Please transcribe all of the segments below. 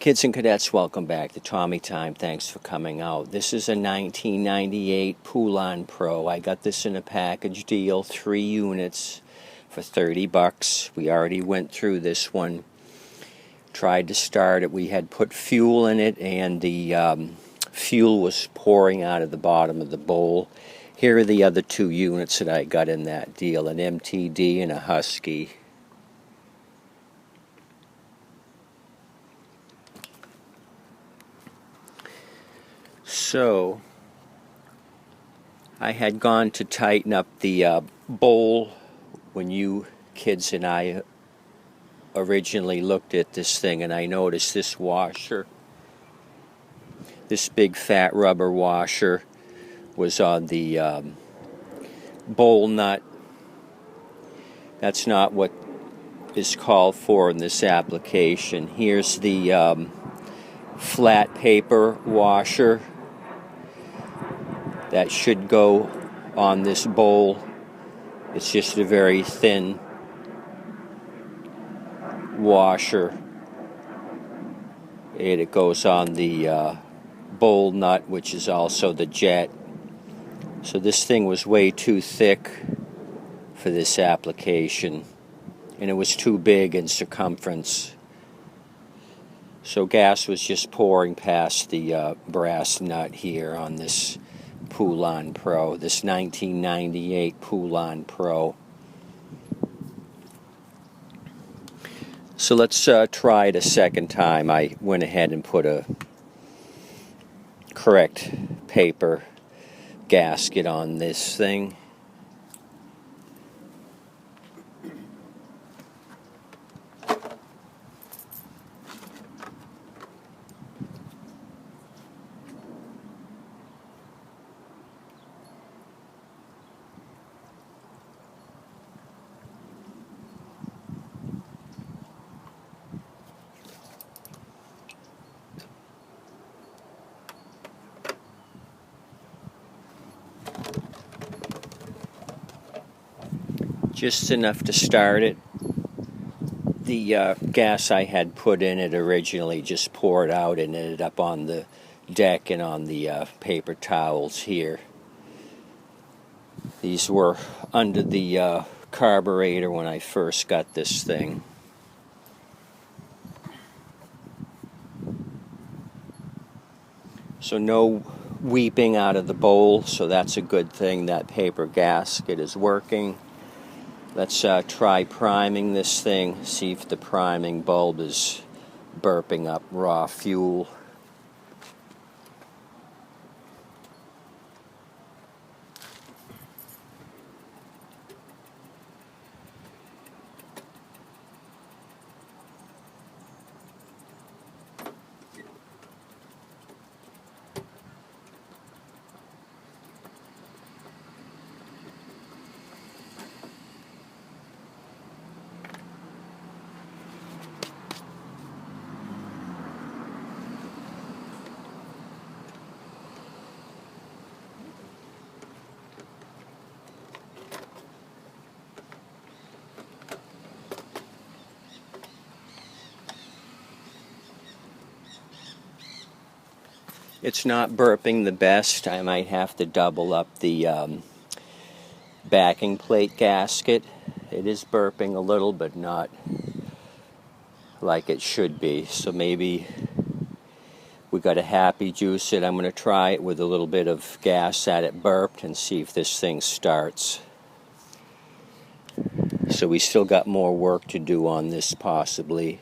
Kids and cadets, welcome back to Tommy Time. Thanks for coming out. This is a 1998 Poulan Pro. I got this in a package deal, 3 units for $30. We already went through this one. Tried to start it. We had put fuel in it, and the fuel was pouring out of the bottom of the bowl. Here are the other 2 units that I got in that deal, an MTD and a Husky. So, I had gone to tighten up the bowl when you kids and I originally looked at this thing, and I noticed this washer, this big fat rubber washer, was on the bowl nut. That's not what is called for in this application. Here's the flat paper washer that should go on this bowl. It's just a very thin washer, and it goes on the bowl nut, which is also the jet. So this thing was way too thick for this application, and it was too big in circumference. So gas was just pouring past the brass nut here on this Poulan Pro, this 1998 Poulan Pro. So let's try it a second time. I went ahead and put a correct paper gasket on this thing. Just enough to start it. The gas I had put in it originally just poured out and ended up on the deck and on the paper towels here. These were under the carburetor when I first got this thing. So no weeping out of the bowl, so that's a good thing. That paper gasket is working. Let's try priming this thing, see if the priming bulb is burping up raw fuel. It's not burping the best. I might have to double up the backing plate gasket. It is burping a little, but not like it should be. So maybe we got to happy juice it. I'm going to try it with a little bit of gas that it burped and see if this thing starts. So we still got more work to do on this possibly.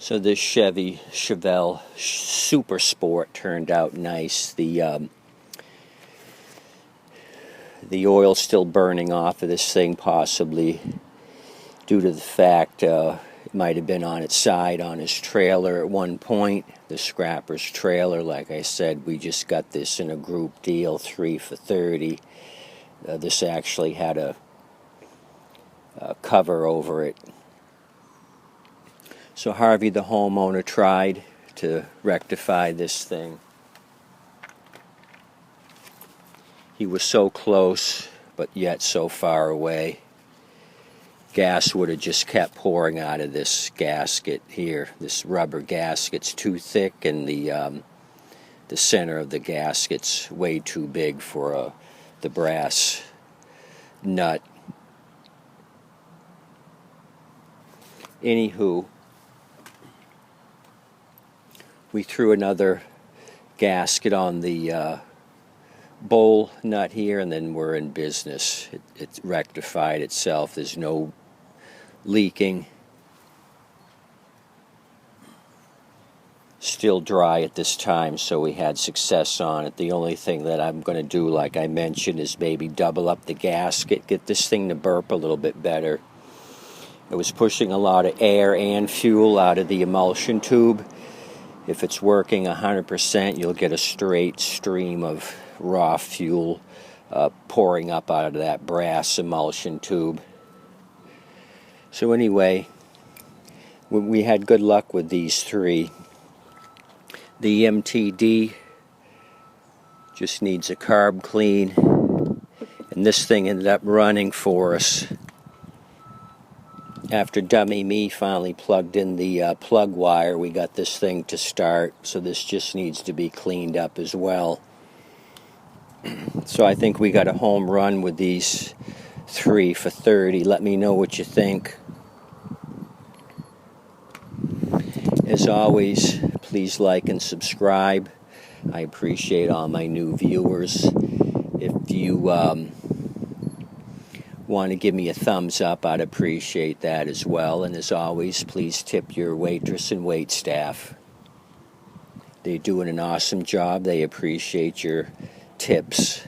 So this Chevelle Super Sport turned out nice. The oil's still burning off of this thing, possibly due to the fact it might have been on its side on his trailer at one point. The scrapper's trailer, like I said, we just got this in a group deal, 3 for $30. This actually had a cover over it. So Harvey, the homeowner, tried to rectify this thing. He was so close, but yet so far away. Gas would have just kept pouring out of this gasket here. This rubber gasket's too thick, and the center of the gasket's way too big for the brass nut. Anywho, we threw another gasket on the bowl nut here, and then we're in business. It rectified itself. There's no leaking. Still dry at this time, so we had success on it. The only thing that I'm going to do, like I mentioned, is maybe double up the gasket, get this thing to burp a little bit better. It was pushing a lot of air and fuel out of the emulsion tube. If it's working 100%, you'll get a straight stream of raw fuel pouring up out of that brass emulsion tube. So anyway, we had good luck with these three. The MTD just needs a carb clean, and this thing ended up running for us. After dummy me finally plugged in the plug wire, we got this thing to start, so this just needs to be cleaned up as well. So I think we got a home run with these 3 for $30. Let me know what you think. As always, please like and subscribe. I appreciate all my new viewers. If you want to give me a thumbs up, I'd appreciate that as well. And as always, please tip your waitress and wait staff. They're doing an awesome job. They appreciate your tips.